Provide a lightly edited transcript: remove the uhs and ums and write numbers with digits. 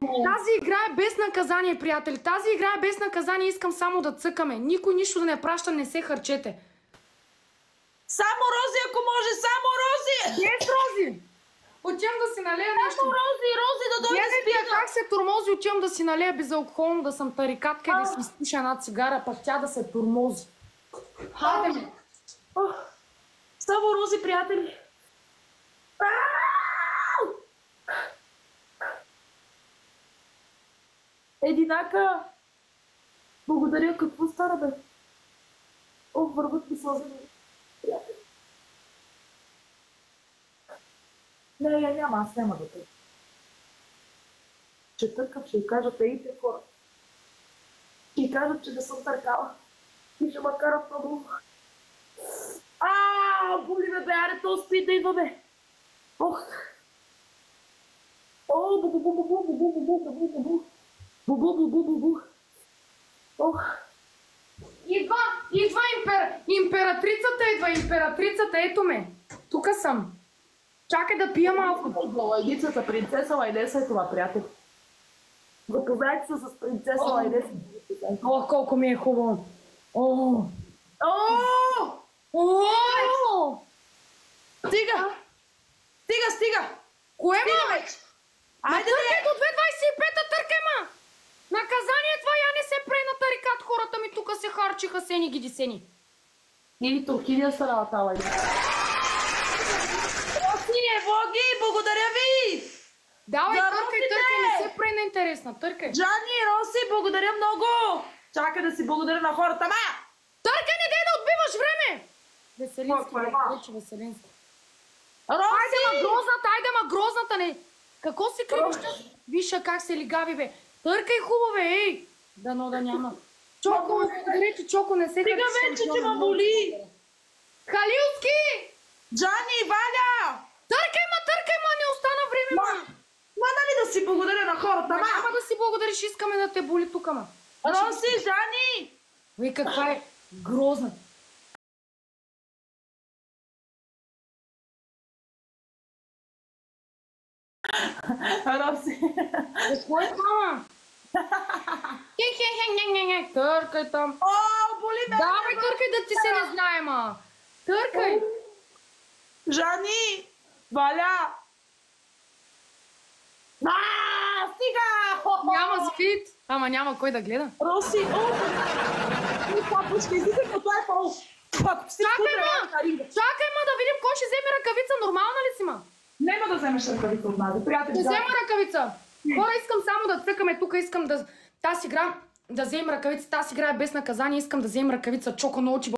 Тази игра е без наказание, приятели. Тази игра е без наказание. Искам само да цъкаме. Никой нищо да не праща, не се харчете. Само рози, ако може, само рози! Без рози! Отивам да си налея нещо. Само рози, да дойде спира. Как се турмози, отивам да си налея безалкохолно, да съм тарикатка и да си изпиша една цигара, пък тя да се турмози. Хайде! Само рози, приятели. Единака! Благодаря, какво стара, бе? Върват ми сълзи. Не, няма, аз няма да търкам. Ще търкам, ще й кажат те хора. Ще й кажат, че не съм търкала. И ще ме карат много. Боли ме, бе, аре, то спи да идва, бе. Идва императрицата, ето ме. Тука съм. Чакай да пия малко. Лайдицата, принцеса Лайдеса е това, приятел. Запознайте се с принцеса Лайдеса. Ох, колко ми е хубаво. Стига! Кое ма? Айде търкай до 2.25-та, търкай ма! Наказание това, я не се прей на тарикат, хората ми тука се харчиха сени гидисени. Или туркиния са на тала. Боги, благодаря ви! Давай, търкай, не се прей на интересна, търкай. Джани, Роси, благодаря много! Чакай да си благодаря на хората, ма! Търкай, не дай да отбиваш време! Веселински, вече Веселински. Роси! Айде ма грозната, не! Какво си кривиш? Виша как се лигави, бе! Търкай хубаво, бе, ей! Дано да няма. Чоко, благодаря ти, Чоко, не се стига вече, че ме боли! Халилски! Джани, Валя! Търкай, не остана време, ма! Нали да си благодаря на хората, ма? Няма да си благодариш, искаме да те боли тука, ма. Роси, Жани! Вей, каква е грозна. Роси. Какво е това? Търкай там. Боли ме! Давай, търкай да ти се не знае, ма. Търкай. Жани! Валя! Стига! Няма спит. Ама няма кой да гледа. Роси! Папочка, излизай по това е фол. Чакай, ма да видим кой ще вземе ръкавица. Нормална ли си, ма? Нема да вземеш ръкавица от нас, приятели. Ще взема ръкавица. Хора, искам само да цъкаме. Тук искам да... Тази игра да вземем ръкавица. Тази игра е без наказание. Искам да вземем ръкавица. Чоко научи